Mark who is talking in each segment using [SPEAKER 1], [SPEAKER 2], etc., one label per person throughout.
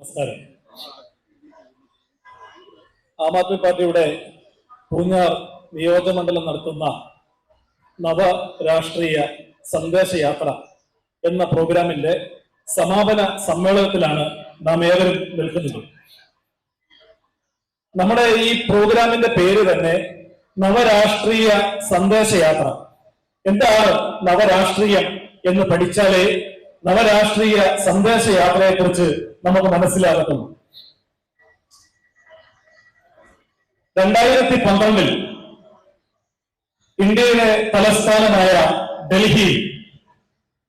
[SPEAKER 1] നമസ്കാരം. ആം ആദ്മി പാർട്ടിയുടെ പൂഞ്ഞാർ നിയോജകമണ്ഡലം നടത്തുന്ന നവരാഷ്ട്രീയ സന്ദേശയാത്ര എന്ന പ്രോഗ്രാമിന്റെ സമാപന സമ്മേളനത്തിലാണ് നാം ഏവരും നിൽക്കുന്നത്. നമ്മുടെ ഈ പ്രോഗ്രാമിന്റെ പേര് തന്നെ നവരാഷ്ട്രീയ സന്ദേശയാത്ര. എന്താണ് നവരാഷ്ട്രീയം എന്ന് പഠിച്ചാലേ നവരാഷ്ട്രീയ സന്ദേശയാത്രയെ കുറിച്ച് നമുക്ക് മനസ്സിലാകത്തുള്ളൂ. 2012 ഇന്ത്യയുടെ തലസ്ഥാനമായ ഡൽഹിയിൽ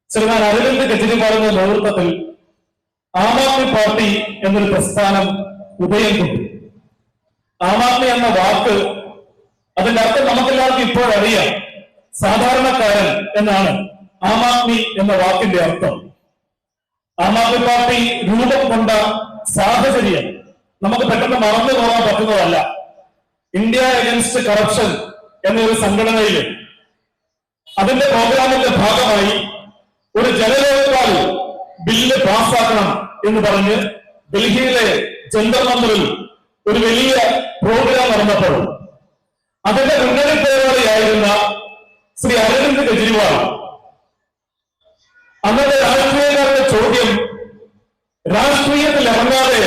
[SPEAKER 1] ശ്രീമാൻ അരവിന്ദ് കെജ്രിവാളിന്റെ നേതൃത്വത്തിൽ ആം ആദ്മി പാർട്ടി എന്നൊരു പ്രസ്ഥാനം ഉദയം കൊണ്ടു. ആം ആദ്മി എന്ന വാക്ക്, അതിന്റെ അർത്ഥം നമുക്കെല്ലാവർക്കും ഇപ്പോഴറിയാം. സാധാരണക്കാരൻ എന്നാണ് ആം ആദ്മി എന്ന വാക്കിന്റെ അർത്ഥം. ആം ആദ്മി പാർട്ടി രൂപം കൊണ്ട സാഹചര്യം നമുക്ക് പെട്ടെന്ന് മറന്നു പോകാൻ പറ്റുന്നതല്ല. ഇന്ത്യ അഗൻസ്റ്റ് കറപ്ഷൻ എന്നൊരു സംഘടനയിൽ അതിന്റെ പ്രോഗ്രാമിന്റെ ഭാഗമായി ഒരു ജനലോക്പാൽ ബില്ല് പാസ്സാക്കണം എന്ന് പറഞ്ഞ് ഡൽഹിയിലെ ജന്തർ മന്ദിറിൽ ഒരു വലിയ പ്രോഗ്രാം നടന്നപ്പോൾ അതിന്റെ മുന്നണി പരിപാടിയായിരുന്ന ശ്രീ അരവിന്ദ് കെജ്രിവാൾ അന്നത്തെ രാഷ്ട്രീയക്കാരുടെ ചോദ്യം, രാഷ്ട്രീയത്തിൽ ഇറങ്ങാതെ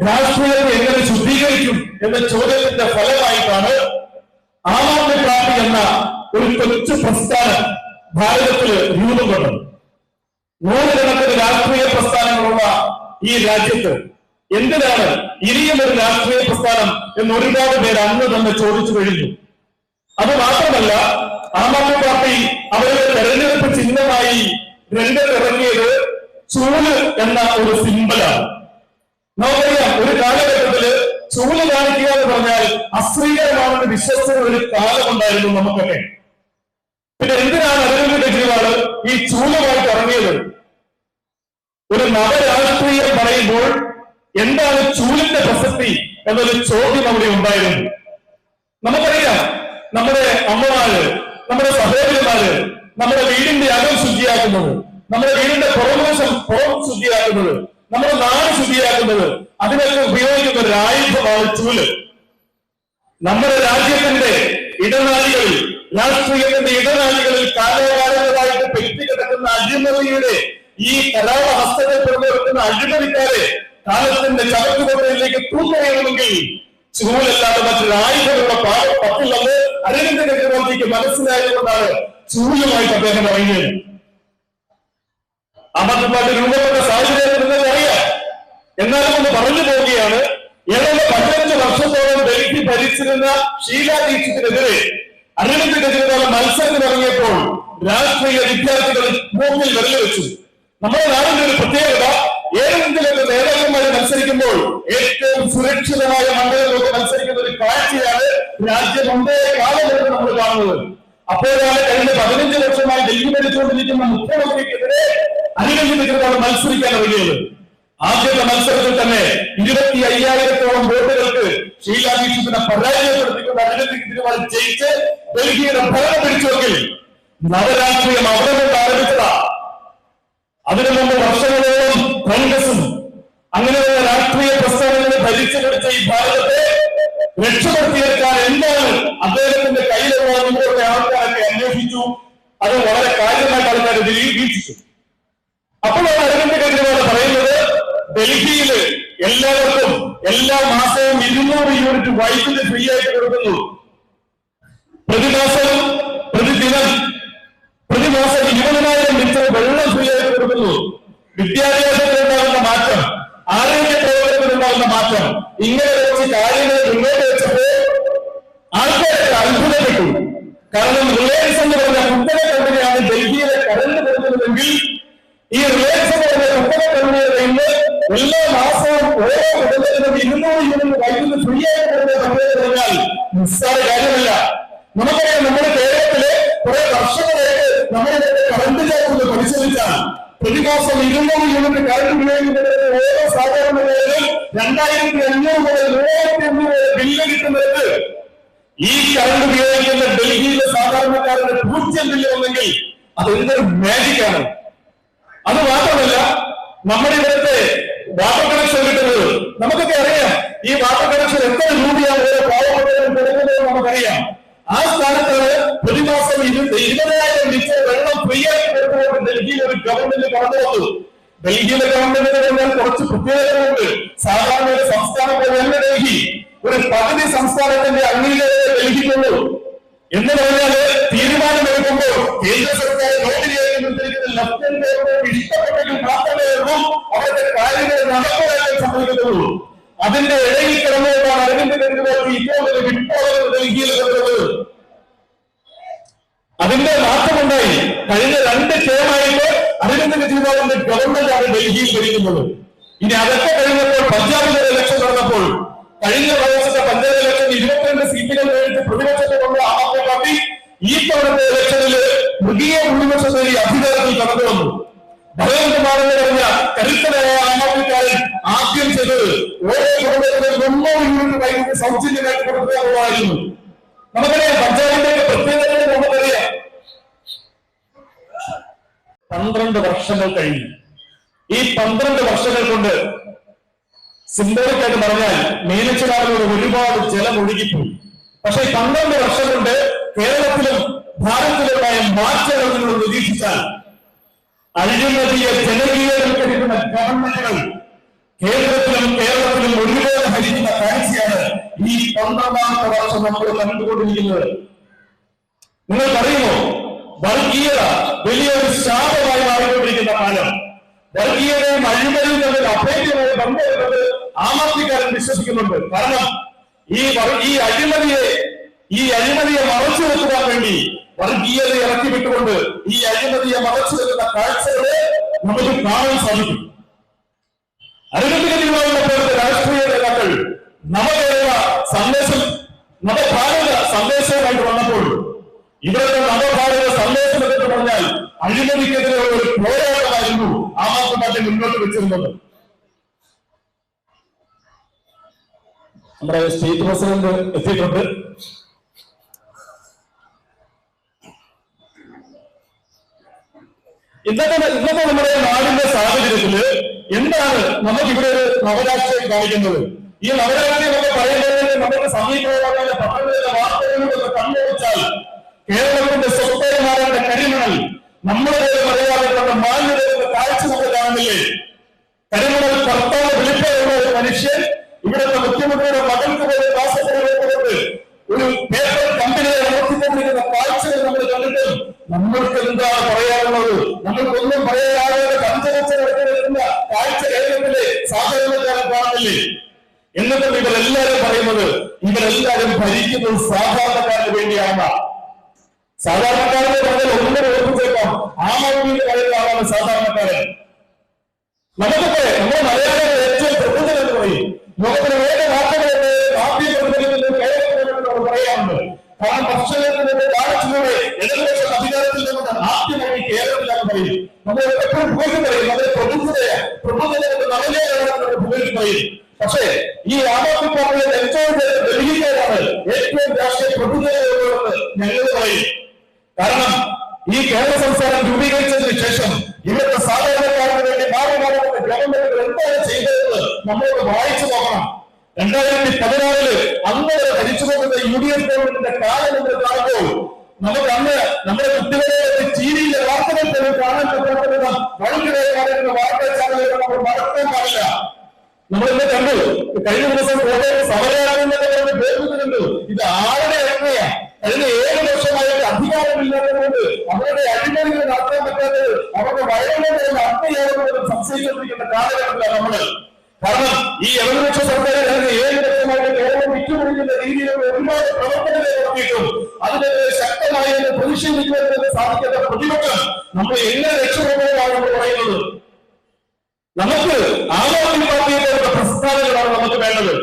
[SPEAKER 1] രാഷ്ട്രീയത്തെ എങ്ങനെ ശുദ്ധീകരിക്കും എന്ന ചോദ്യത്തിന്റെ ഫലമായിട്ടാണ് ആം ആദ്മി പാർട്ടി എന്ന ഒരു കൊച്ചു പ്രസ്ഥാനം ഭാരതത്തിൽ രൂപം കൊണ്ടത്. നൂറുകണക്കിന് രാഷ്ട്രീയ പ്രസ്ഥാനങ്ങളുള്ള ഈ രാജ്യത്ത് എന്തിനാണ് ഇനിയും ഒരു രാഷ്ട്രീയ പ്രസ്ഥാനം എന്ന് ഒരുപാട് പേര് അന്ന് തന്നെ ചോദിച്ചു കഴിഞ്ഞു. അത് മാത്രമല്ല, ആം ആദ്മി പാർട്ടി അവരുടെ തെരഞ്ഞെടുപ്പ് ചിഹ്നമായി രംഗത്തിറങ്ങിയത് ചൂല് എന്ന ഒരു സിംബലാണ്. നമുക്കറിയാം, ഒരു കാലഘട്ടത്തില് ചൂല് കാണിക്കുക എന്ന് പറഞ്ഞാൽ അശ്ലീലമാണെന്ന് വിശ്വസിച്ച ഒരു കാലമുണ്ടായിരുന്നു നമുക്കൊക്കെ. പിന്നെ എന്തിനാണ് അരവിന്ദ് കെജ്രിവാൾ ഈ ചൂലുമായിട്ട് ഇറങ്ങിയത്? ഒരു നവരാഷ്ട്രീയം പറയുമ്പോൾ എന്താണ് ചൂലിന്റെ പ്രസക്തി എന്നൊരു ചോദ്യം അവിടെ ഉണ്ടായിരുന്നു. നമുക്കറിയാം, നമ്മുടെ അമ്മമാര്, നമ്മുടെ സഹോദരിമാര് നമ്മുടെ വീടിന്റെ അകം ശുചിയാക്കുന്നത്, നമ്മുടെ വീടിന്റെ പുറം ശുചിയാക്കുന്നത്, നമ്മുടെ നാട് ശുചിയാക്കുന്നത്, അതിനൊക്കെ ഉപയോഗിക്കുന്ന ഒരു ആയുധമാണ് ചൂല്. നമ്മുടെ രാജ്യത്തിന്റെ ഇടനാഴികളിൽ, രാഷ്ട്രീയത്തിന്റെ ഇടനാഴികളിൽ കാലാകാലങ്ങളായിട്ട് പെറ്റുകിടക്കുന്ന അഴിമതിയുടെ ഈ കലാപ ഹസ്തത്തിൽ പുറത്തുവെക്കുന്ന അഴിമതിക്കാരെ കാലത്തിന്റെ ചവറ്റുകൊണ്ടയിലേക്ക് തൂക്കുകയാണെങ്കിൽ ചൂലല്ലാതെ മറ്റൊരു ആയുധങ്ങളുടെ പാകം പറ്റില്ലെന്ന് അരവിന്ദ് കെജ്രിവാൾജിക്ക് മനസ്സിലായതുകൊണ്ടാണ് ചൂലുമായിട്ട് അദ്ദേഹം ഇറങ്ങിയത്. ആം ആദ്മി പാർട്ടി രൂപപ്പെട്ട സാഹചര്യം നിങ്ങൾക്ക് അറിയാം. എന്നാലും ഒന്ന് പറഞ്ഞു പോവുകയാണ്, ഏതാണ്ട് 15 വർഷത്തോളം ഡൽഹി ഭരിച്ചിരുന്ന ഷീലാ ദീക്ഷിത്തിനെതിരെ അരവിന്ദ് കെജ്രിവാൾ മത്സരത്തിനിറങ്ങിയപ്പോൾ രാഷ്ട്രീയ വിദ്യാർത്ഥികൾ മൂക്കിൽ വിരൽ വെച്ചു. നമ്മുടെ നാടിന്റെ ഒരു പ്രത്യേകത, ഏതെങ്കിലുമൊക്കെ നേതാക്കന്മാർ മത്സരിക്കുമ്പോൾ ഏറ്റവും സുരക്ഷിതമായ മണ്ഡലങ്ങളൊക്കെ മത്സരിക്കുന്ന ഒരു കാഴ്ചയാണ് രാജ്യം മുമ്പേ കാലഘട്ടം നമ്മൾ കാണുന്നത്. അപ്പോഴാണ് കഴിഞ്ഞ 15 വർഷമായി ഡൽഹി ഭരിച്ചുകൊണ്ടിരിക്കുന്ന മുഖ്യമന്ത്രിക്കെതിരെ അരവിന്ദ് കെജ്രിവാൾ മത്സരിക്കാൻ ഇറങ്ങിയത്. ആദ്യത്തെ മത്സരത്തിൽ തന്നെ 25,000-ഓളം വോട്ടുകൾക്ക് ഷീലാ ദീക്ഷിത്തിനെ പരാജയപ്പെടുത്തിക്കൊണ്ട് അരവിന്ദ് കെജ്രിവാൾ ജയിച്ച് ഡൽഹിയുടെ ഭരണം പിടിച്ചുവെങ്കിൽ നവരാഷ്ട്രീയം അവിടെ കൊണ്ട് ആരംഭിച്ചതാ. അതിനു മുമ്പ് വർഷങ്ങളോളം കോൺഗ്രസും അങ്ങനെയുള്ള രാഷ്ട്രീയ പ്രസ്ഥാനങ്ങളെ ഭരിച്ചു പിടിച്ച ഈ ഭാരതത്തെ രക്ഷപ്പെടുത്തിയെടുക്കാൻ എന്താണ് അദ്ദേഹത്തിന്റെ കയ്യിലുള്ള നിങ്ങളുടെ ആൾക്കാരൊക്കെ അന്വേഷിച്ചു. അത് വളരെ കാര്യമായിട്ട് ആൾക്കാർ വീക്ഷിച്ചു. അപ്പോഴാണ് അരവിന്ദ് കെജ്രിവാൾ പറയുന്നത്, ഡൽഹിയില് എല്ലാവർക്കും എല്ലാ മാസവും 200 യൂണിറ്റ് വൈദ്യുതി ഫ്രീ ആയിട്ട് കൊടുക്കുന്നു. പ്രതിമാസം 20,000 ലിറ്റർ വെള്ളം ഫ്രീ ആയിട്ട് കൊടുക്കുന്നു. വിദ്യാഭ്യാസത്തിലുണ്ടാകുന്ന മാറ്റം, ആരോഗ്യ പ്രവർത്തനത്തിലുണ്ടാകുന്ന മാറ്റം, ഇങ്ങനെ വെച്ച് കാര്യങ്ങൾ മുന്നോട്ട് വെച്ചപ്പോൾ ആൾക്കാരൊക്കെ അത്ഭുതപ്പെട്ടു. കാരണം റിലയൻസ് എന്ന് പറഞ്ഞ കുത്തക കമ്പനിയാണ് ഡൽഹിയിലെ കറണ്ട് കൊടുക്കുന്നതെങ്കിൽ ഈ റിലയൻസ് എന്ന് പറഞ്ഞ കുത്തക കമ്പനിയുടെ ഇന്ന് എല്ലാ മാസവും ഓരോ കുടുംബത്തിനും 200 യൂണിറ്റ് വൈദ്യുതി ഫ്രീ ആയിട്ട് പറഞ്ഞാൽ നിസ്സാര കാര്യമല്ല. നമുക്കറിയാം, നമ്മുടെ കേരളത്തിലെ കുറെ വർഷങ്ങളായിട്ട് നമ്മുടെ കറണ്ട് ചാർജ് പരിശോധിച്ചാൽ പ്രതിമാസം 200 യൂണിറ്റ് കറണ്ട് ഉപയോഗിക്കുന്നതിന് ഓരോ സാധാരണക്കാരിലും 2,500 മുതൽ 3,500 ബില്ല് കിട്ടുന്നത്. ഈ കറണ്ട് ഉപയോഗിക്കുന്ന ഡൽഹിയിലെ സാധാരണക്കാരുടെ 0 ബില്ല് വന്നെങ്കിൽ അത് എന്തൊരു മാജിക്കാണ്. അത് മാത്രമല്ല, നമ്മുടെ ഇവിടുത്തെ വാട്ടർ കണക്ഷൻ കിട്ടുന്നത് നമുക്കൊക്കെ അറിയാം ഈ വാട്ടർ കണക്ഷൻ എത്ര രൂപയാണ് ഓരോ പാവപ്പെട്ടവരും കൊടുക്കുന്നത് നമുക്കറിയാം. ആ സ്ഥാനത്താണ് പ്രതിമാസം 20,000 ലിറ്റർ വെള്ളം ഫ്രീ ആയി കൊടുത്തുകൊണ്ട് ഡൽഹിയിൽ ഒരു ഗവൺമെന്റ് കടന്നു വന്നു. ഡൽഹിയിലെ ഗവൺമെന്റിന് പറഞ്ഞാൽ കുറച്ച് പ്രത്യേകതകളുണ്ട്. സാധാരണ ഒരു സംസ്ഥാനം പോലെയല്ല ഡൽഹി. ഒരു പകുതി സംസ്ഥാനത്തിന്റെ അംഗീകാരം ഡൽഹിക്കുള്ളൂ. എന്ന് പറഞ്ഞാല് തീരുമാനമെടുക്കുമ്പോൾ കേന്ദ്ര സർക്കാർ നോമിനിയായി നിർത്തിയിരിക്കുന്ന ലഫ്റ്റനന്റ് ഗവർണർ ഇഷ്ടപ്പെട്ടെങ്കിൽ മാത്രമേ അവരുടെ കാര്യങ്ങൾ നടപ്പാക്കാൻ സംഭവിക്കുന്നുള്ളൂ. അതിന്റെ ഇടയിൽ കിടന്നുകൊണ്ടാണ് അരവിന്ദ് കെജ്രിവാൾ ഇപ്പോൾ ഒരു വിപ്ലവം ഡൽഹിയിൽ കൊണ്ടുവന്നത്. അതിന്റെ മാറ്റമുണ്ടായി. കഴിഞ്ഞ 2 ടേമായിട്ട് അരവിന്ദ് കെജ്രിവാളിന്റെ ഗവൺമെന്റാണ് ഡൽഹിയിൽ ഭരിക്കുന്നത്. ഇനി അതൊക്കെ കഴിഞ്ഞപ്പോൾ പഞ്ചാബിലെ ഇലക്ഷൻ നടന്നപ്പോൾ കഴിഞ്ഞ പ്രാവശ്യത്തെ പഞ്ചാബ് ഇലക്ഷൻ 22 സീറ്റുകൾ നേരിട്ട് പ്രതിപക്ഷത്തെ കൊണ്ട് ആം ആദ്മി പാർട്ടി ഈ തവണത്തെ ഇലക്ഷനിൽ മൃഗീയ ഭൂരിപക്ഷം നേടി അധികാരത്തിൽ കടന്നു വന്നു. ഭഗവന്ത് മാണെന്ന് പറഞ്ഞ കരുത്തനായ ആം ആദ്മിക്കാരൻ ആദ്യം ചെയ്തത് ഓരോ കുടുംബത്തിലും 100 യൂണിറ്റ് വൈദ്യുതി സൗജന്യമായിട്ട് കൊടുക്കുക എന്നുള്ളതായിരുന്നു. നമുക്കറിയാം പഞ്ചാബിന്റെ പ്രത്യേകതകൾ നമുക്കറിയാം. 12 വർഷങ്ങൾ കഴിഞ്ഞു. ഈ 12 വർഷങ്ങൾ കൊണ്ട് സിംബോളിക്കായിട്ട് പറഞ്ഞാൽ മീനച്ചിലാറിലൂടെ ഒരുപാട് ജലം ഒഴുകിപ്പോയി. പക്ഷെ 12 വർഷം കൊണ്ട് കേരളത്തിലും ഭാരതത്തിലുമായ മാറ്റങ്ങൾ നിങ്ങൾ നിരീക്ഷിച്ചാൽ അഴിമതിയെ ജനകീയവൽക്കരിക്കുന്ന ഗവൺമെന്റുകൾ കേന്ദ്രത്തിലും കേരളത്തിലും ഒരുപോലെ ഭരിക്കുന്ന കാഴ്ചയാണ് ഈ 12ാമത്തെ വർഷം നമ്മൾ കണ്ടുകൊണ്ടിരിക്കുന്നത്. നിങ്ങൾക്കറിയുമോ, വർഗീയത വലിയൊരു ശാപമായി മാറിക്കൊണ്ടിരിക്കുന്ന കാലം. വർഗീയതയും അഴിമതിയും തമ്മിൽ അഭേദ്യമായ ബന്ധമുള്ളത് ആം ആദ്മിക്കാരൻ വിശ്വസിക്കുന്നുണ്ട്. കാരണം ഈ അഴിമതിയെ മറച്ചു വെക്കുവാൻ വേണ്ടി വർഗീയത ഇറക്കി വിട്ടുകൊണ്ട് ഈ അഴിമതിയെ മറച്ചു വെക്കുന്ന കാഴ്ചകളെ നമുക്ക് കാണാൻ സാധിക്കും. അരവിന്ദ് കെജ്രിവാളിനെ പോലത്തെ രാഷ്ട്രീയ നേതാക്കൾ നവകേരള സന്ദേശം, നവഭാരത സന്ദേശവുമായിട്ട് വന്നപ്പോൾ ഇവരുടെ നവഭാരത സന്ദേശം എന്ന് പറഞ്ഞാൽ അഴിമതിക്കെതിരെയുള്ള ഒരു പോരാട്ടമായിരുന്നു ആം ആദ്മി പാർട്ടി മുന്നോട്ട് വെച്ചിരുന്നത്. നമ്മുടെ സ്റ്റേറ്റ് പ്രസിഡന്റ് എത്തിയിട്ടുണ്ട്. ഇന്നത്തെ നമ്മുടെ നാടിന്റെ സാഹചര്യത്തില് എന്താണ് നമുക്കിവിടെ ഒരു നവരാഷ്ട്രീയം കാണിക്കുന്നത്? ഈ നവരാഷ്ട്രീയം ഒക്കെ പറയുന്നത് നമുക്ക് സമീപകാല പത്രങ്ങളിലെ വാർത്തകളിലൂടെ കണ്ണുവച്ചാൽ കേരളത്തിന്റെ സ്വത്തമാരുടെ കരിമണൽ നമ്മുടെ മലയാളികളുടെ മാന്യതയുടെ കാഴ്ച നമ്മൾ കാണുന്നില്ലേ? കരിമണൽ കർത്താവ് വിളിപ്പുള്ള ഒരു മനുഷ്യൻ ഇവിടുത്തെ മുഖ്യമന്ത്രിയുടെ മകൾക്ക് പോലും കാസർഗോഡ് ഒരു പേപ്പർ കമ്പനിയെ നടത്തിക്കൊണ്ടിരിക്കുന്ന കാഴ്ചകൾ നമ്മൾ കണ്ടിട്ട് നമ്മൾക്ക് എന്താണ് പറയാനുള്ളത്? നമ്മൾക്കൊന്നും പറയാതെ കഞ്ചവച്ച നടത്തിവരുന്ന കാഴ്ച കേരളത്തിലെ സാധാരണക്കാരൻ കാണുന്നില്ലേ? എന്നിട്ടും ഇവരെല്ലാരും പറയുന്നത് ഇവരെല്ലാരും ഭരിക്കുന്നത് സാധാരണക്കാരന് വേണ്ടിയാണ്. സാധാരണക്കാരനെ പറഞ്ഞാൽ ഒന്നും ഓർമ്മിച്ചേക്കാം, ആം ആദ്മിയുടെ പറയുന്ന ആളാണ് സാധാരണക്കാരൻ. നമുക്കൊക്കെ നമ്മുടെ മലയാളികൾ ഏറ്റവും പ്രബുദ്ധൻ എന്ന് പറയും. ലോകത്തിലെ ഏക വാർത്തകളെ ആദ്യം കേരളത്തിൽ പറയാറുണ്ട്. കാരണം വർഷങ്ങൾക്ക് കാലത്തിലൂടെ ഇടതുപക്ഷ അധികാരത്തിൽ നിന്ന് ആദ്യമായി കേരളത്തിലാണ് പറയും. നമ്മൾ എപ്പോഴും പുകഴ്ത്തി പറയും, നമ്മുടെ പ്രബുദ്ധതയുടെ നവീകരണമാണ് പുകഴ്ത്തി പറയും. പക്ഷേ ഈ ആം ആദ്മി പാർട്ടിയുടെ ഏറ്റവും ഡൽഹിക്കാരാണ് ഏറ്റവും രാഷ്ട്രീയ പ്രബുദ്ധതയുള്ളതെന്ന് ഞങ്ങൾ പറയും. കാരണം ഈ കേരള സംസ്ഥാനം രൂപീകരിച്ചതിന് ശേഷം ഇവിടുത്തെ സാധാരണക്കാർക്ക് വേണ്ടി മാറി ഗവൺമെന്റുകൾ എന്താണ് ചെയ്തതെന്ന് നമ്മളോട് വായിച്ചു നോക്കണം. 2016 അന്ന് ഭരിച്ചു പോകുന്ന UDF ഗവൺമെന്റിന്റെ കാലം നമ്മൾ കാണുമ്പോൾ നമുക്ക് അന്ന് നമ്മുടെ കുട്ടികളെ ടിവിയിലെ വാർത്തകൾ പോലും കാണാൻ പറ്റാത്ത വളരെ വാർത്താ ചാനലുകൾ നമ്മൾ മറക്കാൻ പാടില്ല. നമ്മളിന്ന് കണ്ടു, കഴിഞ്ഞ ദിവസം സമരയാണെന്നൊക്കെ കേൾക്കുന്നുണ്ട്. ഇത് ആരുടെ ഇറങ്ങുകയാ? കഴിഞ്ഞ 7 വർഷമായിട്ട് അധികാരമില്ലാത്തതുകൊണ്ട് അവരുടെ അഴിമതികൾ നടത്താൻ പറ്റാത്തത് അവരുടെ വയലുകളുടെ അർത്ഥയാണെന്ന് സംശയിച്ചുകൊണ്ടിരിക്കുന്ന കാലഘട്ടത്തിലാണ് നമ്മള്. കാരണം ഈ ഇടതുപക്ഷ സർക്കാർ കഴിഞ്ഞ 7 വർഷമായിട്ട് കേരളം വിറ്റുപിടിക്കുന്ന രീതിയിലുള്ള ഒരുപാട് പ്രവർത്തനങ്ങൾ നടത്തിയിട്ടും അതിനെതിരെ ശക്തമായി പ്രതിഷേധിക്കുന്നതിന് സാധിക്കാത്ത പ്രതിപക്ഷം നമ്മൾ എങ്ങനെ രക്ഷപ്പെടുന്നതാണ് നമ്മൾ പറയുന്നത്. നമുക്ക് ആം ആദ്മി പാർട്ടിയെ പോലുള്ള പ്രസ്ഥാനങ്ങളാണ് നമുക്ക് വേണ്ടത്.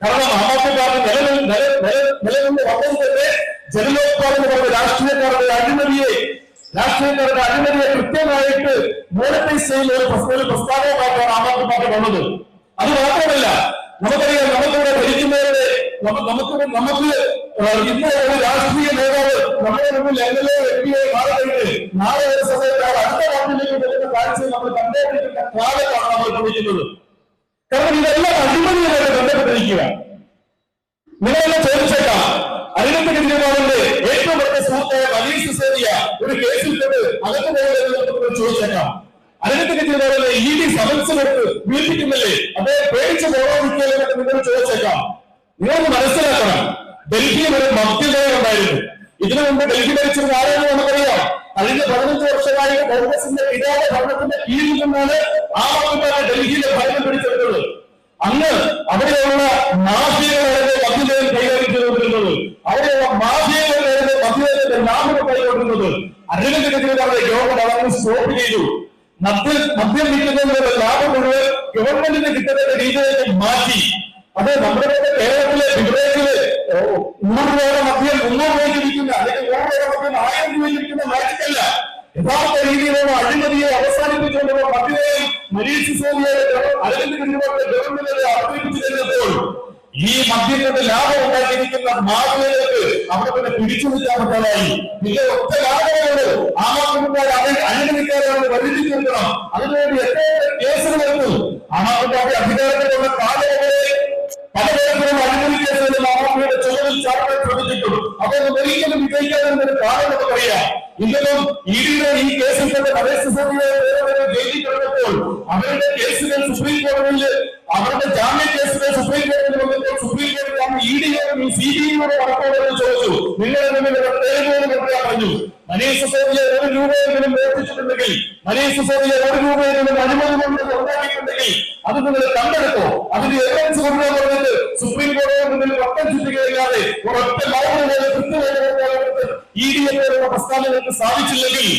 [SPEAKER 1] കാരണം ആം ആദ്മി പാർട്ടി നിലനിന്ന് വന്നത് തന്നെ ജനലോത്പാദനം പറഞ്ഞ രാഷ്ട്രീയക്കാരുടെ അഴിമതിയെ കൃത്യമായിട്ട് മോണിറ്റൈസ് ചെയ്യുന്ന ഒരു പ്രസ്ഥാനമായിട്ടാണ് ആം ആദ്മി പാർട്ടി വന്നത്. അത് മാത്രമല്ല, നമുക്കറിയാം, നമുക്കിവിടെ ഭരിക്കുന്നവരുടെ നമുക്ക് ഇന്ന് ഒരു രാഷ്ട്രീയ നേതാവ് നമ്മുടെ മുന്നിൽ MLA MP മാറിയിട്ട് നാളെ ഒരു സമയത്ത് അടുത്ത പാർട്ടിയിലേക്ക് വരുന്ന കാഴ്ച നമ്മൾ കണ്ടുകൊണ്ടിരിക്കുന്ന കാലത്താണ് നമ്മൾ പഠിക്കുന്നത്. കാരണം ഇതെല്ലാം അഴിമതിയുമായിട്ട് ബന്ധപ്പെട്ടിരിക്കുക. നിങ്ങളെല്ലാം ചോദിച്ചേക്കാം, അരവിന്ദ് കെജ്രിവാളിന്റെ ഏറ്റവും വലിയ സുഹൃത്തായ മനീഷ് സിസോദിയ ഒരു കേസിൽപ്പെട്ട് അകത്ത് പോയത് ചോദിച്ചേക്കാം. അരവിന്ദ് കെജ്രിവാളിനെ ED സമൻസ് കൊടുത്ത് വീഴ്ത്തിക്കുന്നില്ലേ, അദ്ദേഹം പേടിച്ച് പോകാതിരിക്കല്ലേ എന്നൊക്കെ നിങ്ങൾ ചോദിച്ചേക്കാം. നിങ്ങളൊന്ന് മനസ്സിലാക്കണം, ഡൽഹിയിൽ ഒരു മദ്യനയം ഉണ്ടായിരുന്നു. ഇതിനു മുമ്പ് ഡൽഹി ഭരിച്ചിരുന്ന ആരെന്ന് നമുക്കറിയാം. കഴിഞ്ഞ 15 വർഷമായി കോൺഗ്രസിന്റെ പിതാവ് ഭരണത്തിന്റെ കീഴിൽ നിന്നാണ് ആം ആദ്മി പാർട്ടി ഡൽഹിയിലെ ഭരണം പിടിച്ചെടുത്തത്. അന്ന് അവിടെയുള്ള മാഫിയകളായിരുന്നു മദ്യനയം കൈകാര്യം ചെയ്തുകൊണ്ടിരുന്നത്. അവിടെയുള്ള മാഫിയകളായിരുന്നു മദ്യനയത്തിന്റെ ലാഭം കൈകൊണ്ടിരുന്നത്. അരവിന്ദ് കെജ്രിവാളിന്റെ ഗവൺമെന്റ് അതൊന്ന് സ്റ്റോപ്പ് ചെയ്തു. മദ്യം വിൽക്കുന്നതിനുള്ള ലാഭം മുഴുവൻ ഗവൺമെന്റിന് കിട്ടുന്ന രീതിയിലേക്ക് മാറ്റി. അത് നമ്മുടെ കേരളത്തിലെ ബിവറേജില് 100 രൂപയുടെ മദ്യം 300 രൂപയ്ക്ക് വിൽക്കുന്ന, അല്ലെങ്കിൽ 100 രൂപയുടെ മദ്യം 1000 രൂപയ്ക്ക് വിൽക്കുന്ന മാറ്റിക്കല്ല. യഥാർത്ഥ രീതിയിലുള്ള അഴിമതിയെ അവസാനിപ്പിച്ചുകൊണ്ടുള്ള മദ്യനയം മനീഷ് സിസോദിയയുടെ അരവിന്ദ് കെജ്രിവാളിന്റെ ഗവൺമെന്റിനെ അവതരിപ്പിച്ചു കഴിഞ്ഞപ്പോൾ ഈ മദ്യത്തിന്റെ ലാഭം ഉണ്ടാക്കിയിരിക്കുന്ന മാഫിയകൾക്ക് അവിടെ തന്നെ പിടിച്ചു നിൽക്കാൻ പറ്റാതായി. പിന്നെ ഒറ്റ ലാഭമുണ്ട്, ആം ആദ്മിക്കാർ അഴിമതിക്കാരാണ് വരുത്തി തീർക്കണം. അതിനുവേണ്ടി എത്ര കേസുകൾ എടുത്തു. ആം ആദ്മി പാർട്ടി അധികാരത്തിലുള്ള കാലയളവിൽ പലതരത്തിലുള്ള അഴിമതി കേസുകളിൽ ആം ആദ്മിയുടെ ചുമതല ചാർത്താൻ ശ്രമിച്ചിട്ടും അതൊന്നും ഒരിക്കലും വിജയിക്കാതെന്നൊരു കാരണം നമുക്കറിയാം. ഇന്നും EDയുടെ ഈ കേസിൽപ്പെട്ട മനീഷ് സിസോദിയെ ജയിലിൽ കിടന്നപ്പോൾ അവരുടെ കേസുകൾ സുപ്രീം കോടതിയിൽ, അവരുടെ ജാമ്യ കേസുകൾ സുപ്രീം കോടതിയിൽ വന്നപ്പോൾ സുപ്രീം കോടതി EDയോടും CBIയോടും അടക്കമുള്ളവരും ചോദിച്ചു, നിങ്ങളുടെ പറഞ്ഞു മനീഷ് സിസോദിയെ 1 രൂപയെങ്കിലും പ്രവർത്തിച്ചിട്ടുണ്ടെങ്കിൽ, മനീഷ് സിസോദിയെ 1 രൂപയെങ്കിലും അഴിമതി കൊണ്ട് ഉണ്ടാക്കിയിട്ടുണ്ടെങ്കിൽ അത് നിങ്ങൾ കണ്ടെടുത്തോ, അതിന്റെ എവിഡൻസ് കൊണ്ടുവന്ന് പറഞ്ഞിട്ട് സുപ്രീം കോടതിയുടെ മുന്നിൽ വട്ടം ചുറ്റുകയില്ലാതെ ഒരൊറ്റ മൗനം കൃത്യമായിട്ട് EDയെ പോലുള്ള പ്രസ്ഥാനങ്ങൾക്ക് സാധിച്ചില്ലെങ്കിൽ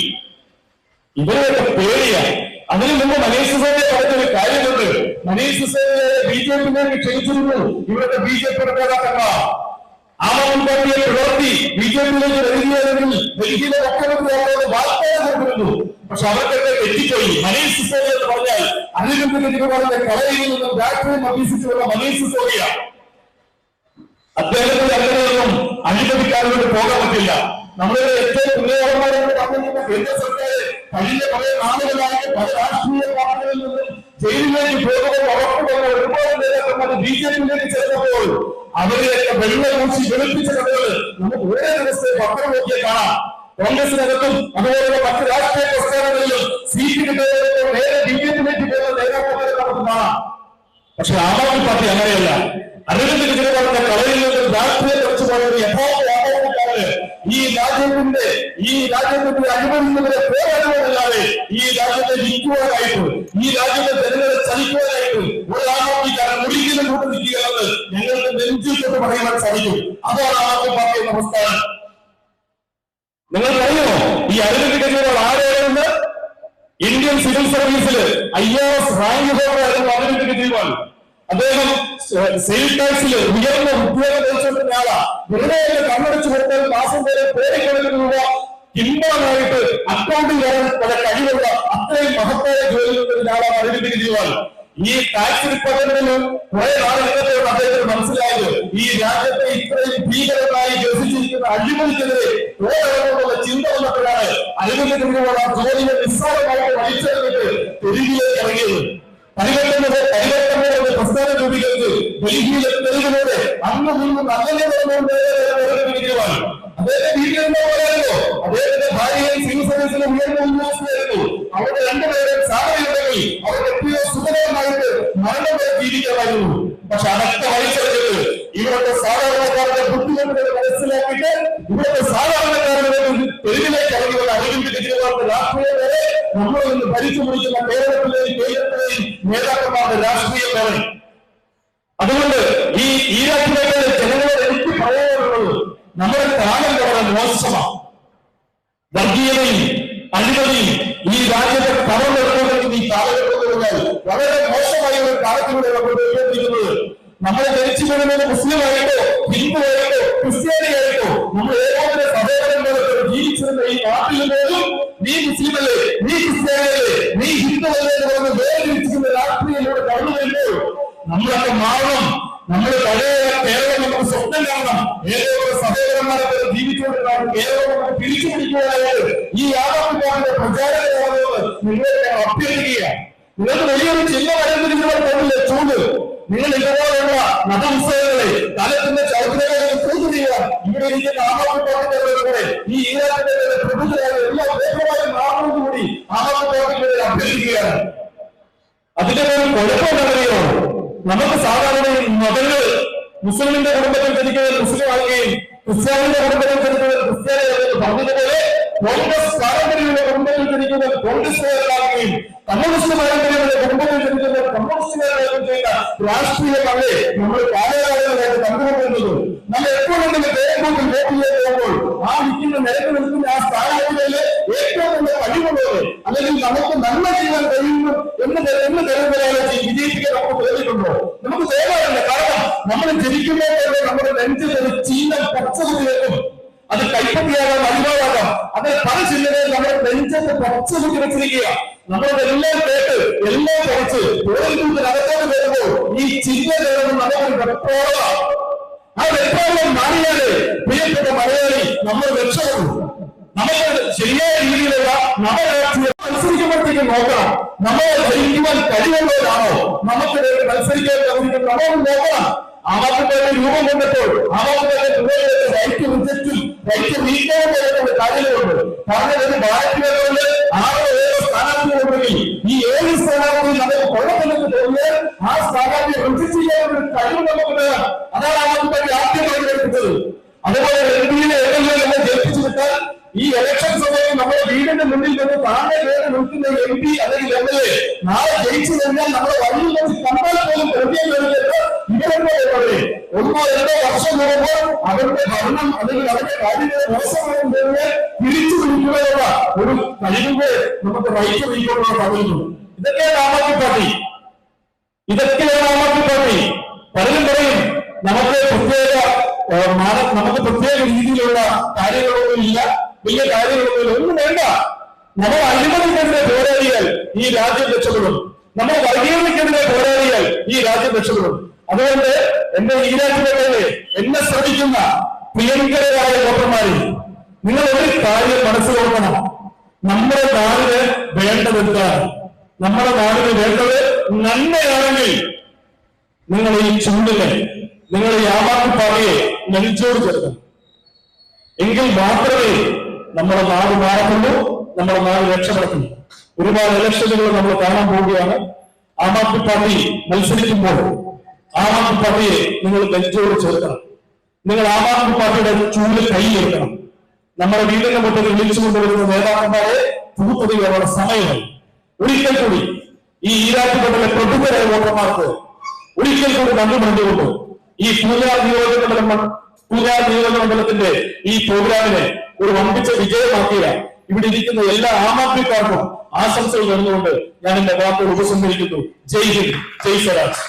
[SPEAKER 1] ഇവരൊക്കെ പേടിയാണ്. അതിനു മുമ്പ് മനീഷ് സിസോദിയെ പറഞ്ഞൊരു കാര്യമുണ്ട്. മനീഷ് സിസോദിയെ BJPയിലേക്ക് ക്ഷണിച്ചിരുന്നു ഇവരുടെ BJP നേതാക്കന്മാർ. ആം ആദ്മി പാർട്ടിയെ പിളർത്തി BJPയിലേക്ക് വരികയാണെങ്കിൽ ഡൽഹിയിലെ മുഖ്യമന്ത്രി വാഗ്ദാനം കൊടുത്തിരുന്നു. പക്ഷെ അവർക്കൊക്കെ തെറ്റിപ്പോയി. മനീഷ് സിസോദിയ എന്ന് പറഞ്ഞാൽ അരവിന്ദ് കെജ്രിവാളിന്റെ കളയിൽ നിന്നും രാഷ്ട്രീയം അഭ്യസിച്ചുള്ള മനീഷ് സിസോദിയ. അദ്ദേഹത്തിന്റെ അങ്ങനെയൊന്നും അഴിമതിക്കാരോട് പോകാൻ പറ്റില്ല. നമ്മുടെ ഏറ്റവും ഉന്നതമാരെന്ന് പറഞ്ഞിരുന്ന കേന്ദ്ര സർക്കാർ കഴിഞ്ഞ കുറെ നാളുകളായിട്ട് പല രാഷ്ട്രീയ പാർട്ടികളിൽ നിന്നും ജയിലിലേക്ക് പോകുമ്പോൾ ഉറപ്പുള്ള ഒരുപാട് നേതാക്കന്മാർ BJPയിലേക്ക് ചേർന്നപ്പോൾ അവരെയൊക്കെ വെള്ളം മൂച്ചി വെളുപ്പിച്ച കഥകൾ നമുക്ക് ഒരേ ദിവസത്തെ പത്രം നോക്കിയാൽ കാണാം. കോൺഗ്രസിനകത്തും അതുപോലുള്ള മറ്റ് രാഷ്ട്രീയ പ്രസ്ഥാനങ്ങളിലും സീറ്റ് കിട്ടുന്നവരൊക്കെ നേരെ BJPയിലേക്ക് പോകുന്ന നേതാക്കന്മാരെ നമുക്ക് കാണാം. പക്ഷെ ആം ആദ്മി പാർട്ടി അങ്ങനെയല്ല. അരവിന്ദ് കെജ്രിവാളിന്റെ കളയിൽ നിന്നും രാഷ്ട്രീയ കുറച്ചു പോയത് യഥാർത്ഥ ആഘാതക്കാര് ഈ രാജ്യത്തിന്റെ അഴിമതിക്കെതിരെ പോരാടുവാനല്ലാതെ ഈ രാജ്യത്തെ വിൽക്കുവാനായിട്ട്, ഈ രാജ്യത്തെ ജനങ്ങളെ ചലിക്കുവാനായിട്ട് ഒരു ആം ആദ്മിക്കാരൻ ഒരിക്കലും കൂട്ടി നിൽക്കുകയെന്ന് ഞങ്ങൾക്ക് നെഞ്ചിൽ കൊണ്ട് പറയാൻ സാധിക്കും. അതാണ് ആം ആദ്മി പാർട്ടി എന്ന പ്രസ്ഥാനം. നിങ്ങൾക്കറിയുമോ ഈ അരവിന്ദ് കെജ്രിവാൾ ആരായിരുന്നു? ഇന്ത്യൻ സിവിൽ സർവീസിൽ IAS റാങ്ക് ഹോൾഡറായിരുന്നു അരവിന്ദ് കെജ്രിവാൾ. അദ്ദേഹം സെയിൽ ടാക്സിൽ ഉയർന്ന ഉദ്യോഗം ലഭിച്ചിട്ടുള്ള ആളാ. വെറുതെ കണ്ണടച്ചു കൊടുത്താൽ മാസം വരെ കോടിക്കണക്കിന് രൂപ കിംബാനായിട്ട് അക്കൗണ്ടിൽ വരാൻ പല കഴിവുള്ള അത്രയും മഹത്തായ ജോലിയുള്ള ആളാണ് അരവിന്ദ് കെജ്രിവാൾ. ഈ ടാക്സ് ഡിപ്പാർട്ട്മെന്റിൽ കുറെ നാളുകളോട് അദ്ദേഹത്തിന് മനസ്സിലായത് ഈ രാജ്യത്തെ ഇത്രയും ഭീകരമായി ഗ്രസിച്ചിരിക്കുന്ന അഴിമതിക്കെതിരെ പോരാടുന്നുള്ള ചിന്ത വന്നപ്പോഴാണ് അരവിന്ദ് കെജ്രിവാൾ ആ ജോലിയെ നിസ്സാരമായിട്ട് വലിച്ചെറിഞ്ഞിട്ട് തെരുവിലേക്ക് ഇറങ്ങിയത്. പരിവർത്തനയുടെ പ്രസ്ഥാനം രൂപീകരിച്ച് ഡൽഹിയിലെ തെരുവിലൂടെ അന്ന് നിന്ന് അങ്ങനെ കെജ്രിവാൾ അദ്ദേഹത്തെ വീട്ടിലെന്താ അദ്ദേഹത്തിന്റെ ഭാര്യയും സിവിൽ സർവീസിലെ ഉയർന്ന ഉദ്യോഗസ്ഥരായിരുന്നു. അവരുടെ രണ്ടുപേരും സാധനയുണ്ടെങ്കിൽ അവർക്ക് എത്രയോ സുഖകരമായിട്ട് മരണം വരെ ജീവിക്കാമായിരുന്നു. പക്ഷെ അതൊക്കെ വലിച്ചെറിഞ്ഞിട്ട് ഇവരുടെ സാധാരണക്കാരുടെ ബുദ്ധിമുട്ടുകൾ മനസ്സിലാക്കിയിട്ട് ഇവരുടെ സാധാരണക്കാരുടെ തെരുവിലേക്ക് ഇറങ്ങിയുള്ള അരവിന്ദ് കെജ്രിവാളിന്റെ രാഷ്ട്രീയം വരെ നമ്മൾ നിന്ന് ഭരിച്ചു മുടിക്കുന്ന കേരളത്തിലെയും നേതാക്കന്മാരുടെ രാഷ്ട്രീയം വരെ. അതുകൊണ്ട് ഈ രാജ്യത്തെ ജനങ്ങളോട് എനിക്ക് പറയാനുള്ളത് നമ്മുടെ കാലം വളരെ മോശമാണ്. വർഗീയതയും അഴിമതിയും ഈ രാജ്യത്തെ കടമെടുക്കുന്ന ഈ കാലഘട്ടത്തിൽ വളരെ മോശമായ ഒരു കാലത്തിലൂടെ നമ്മൾ പോയിക്കൊണ്ടിരിക്കുന്നത്. നമ്മളെ ജനിച്ചു വീഴുന്നത് മുസ്ലിമായിട്ടോ ഹിന്ദുവായിട്ടോ ക്രിസ്ത്യാനിയായിട്ടോ നമ്മൾ ഏകോദര സഹോദരന്മാരൊക്കെ ജീവിച്ചിരുന്ന ഈ നാട്ടിൽ പോലും നീ മുസ്ലിമല്ലേ, നീ ക്രിസ്ത്യാനിയല്ലേ, നീ ഹിന്ദുവല്ലേ എന്ന് പറഞ്ഞ് വേർതിരിച്ചിരിക്കുന്ന രാഷ്ട്രീയത്തിലൂടെ കടന്നു വരുമ്പോൾ നമ്മളൊക്കെ മാറണം. നമ്മൾ പഴയ കേരളം നമുക്ക് സ്വപ്നം കാണണം. ഏകോദര സഹോദരന്മാരൊക്കെ ജീവിച്ചുകൊണ്ടിരുന്ന കേരളം നമുക്ക് തിരിച്ചു പിടിക്കുവാനായിട്ട് ഈ ആദാമിന്റെ പ്രചാരകരാണെന്ന് നിങ്ങളെ അഭ്യർത്ഥിക്കുക. നിങ്ങൾക്ക് വലിയൊരു ചിഹ്ന വരേണ്ടിരിക്കുമ്പോൾ പോകില്ലേ ചൂട്. നിങ്ങൾ ഇതുപോലുള്ള മതോത്സവങ്ങളെ കാലത്തിന്റെ ചൗധരികളെ ചൂട് ചെയ്യുക. ഇവിടെ ഇരിക്കുന്ന ആമാപ്പിപ്പാട്ടിന്റെ ഈ ഈരാറ്റിന്റെ പ്രബുദ്ധരായ എല്ലാ വേഗമായി മാറുന്നതുകൂടി ആമാപ്പിപ്പാട്ടിന്റെ അഭ്യർത്ഥിക്കുകയാണ്. അതിന്റെ ഒരു കുഴപ്പമെന്നറിയോ, നമുക്ക് സാധാരണ മതങ്ങൾ മുസ്ലിമിന്റെ കുടുംബത്തിൽ ജനിക്കുന്നത് മുസ്ലിം ആകുകയും ക്രിസ്ത്യാനിയുടെ കുടുംബത്തിൽ ജനിക്കുന്നത് ക്രിസ്ത്യാനി പറഞ്ഞതുപോലെ കോൺഗ്രസ് പാരമ്പര്യങ്ങളുടെ കുടുംബത്തിൽ ജനിക്കുന്നത് കോൺഗ്രസ്സുകാരാകുകയും കമ്മ്യൂണിസ്റ്റ് പാരമ്പര്യങ്ങളുടെ കുടുംബത്തിൽ ജനിക്കുന്നത് കമ്മ്യൂണിസ്റ്റുകാരാകുകയും ചെയ്യുന്ന രാഷ്ട്രീയങ്ങളെ നമ്മൾ കാലകാലങ്ങളായിട്ട് കണ്ടുകൊണ്ടിരുന്നത്. നമ്മൾ എപ്പോഴെങ്കിലും തേങ്ങൂട്ടിൽ വോട്ട് പോകുമ്പോൾ ആ നിൽക്കുന്ന ആ സ്ഥാനാർത്ഥികളിൽ ഏറ്റവും നല്ല കഴിവുള്ളത് അല്ലെങ്കിൽ നമുക്ക് നന്മ ചെയ്യാൻ കഴിയുന്നു എന്ന് കരുതലാലെ വിജയിപ്പിക്കാൻ നമുക്ക് തോന്നിയിട്ടുണ്ടോ? നമുക്ക് തോന്നാറില്ല. കാരണം നമ്മൾ ജനിക്കുമ്പോൾ തന്നെ നമ്മുടെ നെഞ്ചിൽ ഒരു ചീനം പച്ചകുതിരേക്കും. അത് കൈപ്പത്തിയാകാം, അരിവാകാം. അത് പല ചിഹ്നങ്ങളിൽ നമ്മുടെ നെഞ്ചത്ത് പച്ചകുതി വെച്ചിരിക്കുക. നമ്മളതെല്ലാം കേട്ട് എല്ലാം കുറച്ച് അകത്തോട്ട് വരുമ്പോൾ ഈ ചിഹ്നം നമുക്കൊരു വെപ്രോളമാണ്. ആ വെപ്രോളം മാറിയാല് പ്രിയപ്പെട്ട മലയാളി നമ്മൾ രക്ഷപ്പെടും. നമുക്ക് ശരിയായ രീതിയിലുള്ള നവരാഷ്ട്രീയം മത്സരിക്കുമ്പോഴത്തേക്ക് നോക്കണം, നമ്മളെ ജയിക്കുവാൻ കഴിവുള്ളവരാണോ നമുക്ക് മത്സരിക്കാൻ നമുക്ക് നോക്കണം. ആവാസത്തിന്റെ രൂപം കൊണ്ടപ്പോൾ ആവാസത്തിന്റെ റൈറ്റ് റിജക്റ്റും റൈറ്റ് വീക്കാനും പറയുന്ന കാര്യങ്ങളുണ്ട്. പറഞ്ഞത് ഭാരതീയരുടെ 6-7 സ്ഥാനാർത്ഥികളുണ്ടെങ്കിൽ ഈ 7 സ്ഥാനാർത്ഥി നമുക്ക് കുഴപ്പമില്ലെന്ന് തോന്നിയാൽ ആ സ്ഥാനാർത്ഥിയെ റിജക്ട് ചെയ്യാനുള്ള ഒരു കഴിവ് നമുക്ക് വേണം. അതാണ് ആവാസത്തിന്റെ ആദ്യം പ്രകടിപ്പിച്ചത്. അതുപോലെ എംപിയിലെ നമ്മൾ ജയിപ്പിച്ചു വിട്ടാൽ ഈ ഇലക്ഷൻ സമയത്ത് നമ്മുടെ വീടിന്റെ മുന്നിൽ നിന്ന് താഴെ കയറി നിൽക്കുന്ന MP അല്ലെങ്കിൽ MLA നാളെ ജയിച്ചു കഴിഞ്ഞാൽ നമ്മുടെ വഴിയിൽ വെച്ച് കണ്ടാൽ പോലും പ്രതിയെ വരുന്നത് ഇവരുടെ 1-2 വർഷം കൂടുമ്പോൾ അവരുടെ ഭരണം അല്ലെങ്കിൽ അവരുടെ കാര്യങ്ങളെ മോശമാണെന്ന് തിരിച്ചു പിടിക്കുകയുള്ള ഒരു കഴിവിന്റെ നമുക്ക് റൈറ്റ് വയ്ക്കാനുള്ള പറയുന്നു. ഇതൊക്കെയാണ് ആം ആദ്മി പാർട്ടി. പലരും പറയും നമുക്ക് പ്രത്യേക രീതിയിലുള്ള കാര്യങ്ങളൊന്നും ഇല്ല, വലിയ കാര്യങ്ങളൊന്നും ഒന്നും വേണ്ട. നമ്മൾ അഴിമതിക്കെതിരെ പോരാടിയാൽ ഈ രാജ്യം രക്ഷപ്പെടും. നമ്മൾ വർഗീയതയ്ക്കെതിരെ പോരാടിയാൽ ഈ രാജ്യം രക്ഷപ്പെടും. അതുകൊണ്ട് എന്റെ ഈ രാജ്യത്തെ എന്നെ ശ്രമിക്കുന്ന പ്രിയങ്കരായ വോട്ടർമാരെ, നിങ്ങൾ ഒരു കാര്യം മനസ്സിലാക്കണം. നമ്മുടെ നാടിന് വേണ്ടത് എന്താണ്? നമ്മുടെ നാടിന് വേണ്ടത് നന്മയാണെങ്കിൽ നിങ്ങൾ ഈ ചൂണ്ടിനെ, നിങ്ങൾ ഈ ആം ആദ്മി പാർട്ടിയെ നെഞ്ചോട് ചേർക്കണം. എങ്കിൽ മാത്രമേ നമ്മുടെ നാട് മാറുന്നുള്ളൂ, നമ്മുടെ നാട് രക്ഷപ്പെടുത്തുന്നു. ഒരുപാട് ഇലക്ഷനുകൾ നമ്മൾ കാണാൻ പോവുകയാണ്. ആം ആദ്മി പാർട്ടി മത്സരിക്കുമ്പോൾ ആം ആദ്മി പാർട്ടിയെ നിങ്ങൾ നെഞ്ചോട് ചേർക്കണം. നിങ്ങൾ ആം ആദ്മി പാർട്ടിയുടെ ചൂട് കൈയെടുക്കണം. നമ്മുടെ വീടിന്റെ മുറ്റത്തിൽ വിളിച്ചുകൊണ്ടുവരുന്ന നേതാക്കന്മാരെ തൂത്തുകയുള്ള സമയമായി. ഒരിക്കൽ കൂടി ഈ ഈരാറ്റുപേട്ടയിലെ പ്രബുദ്ധരായ വോട്ടർമാർക്ക് ഒരിക്കൽ കൂടി നന്ദി പറഞ്ഞുകൊണ്ട് ഈ പൂജാ നിയോജകമണ്ഡലത്തിന്റെ ഈ പ്രോഗ്രാമിനെ ഒരു വമ്പിച്ച വിജയമാക്കിയ ഇവിടെ ഇരിക്കുന്ന എല്ലാ ആം ആദ്മിക്കാർക്കും ആശംസകൾ നേർന്നുകൊണ്ട് ഞാൻ എന്റെ വാക്കുകൾ ഉപസംഹരിക്കുന്നു. ജയ് ഹിന്ദ്, ജയ് സ്വരാജ്.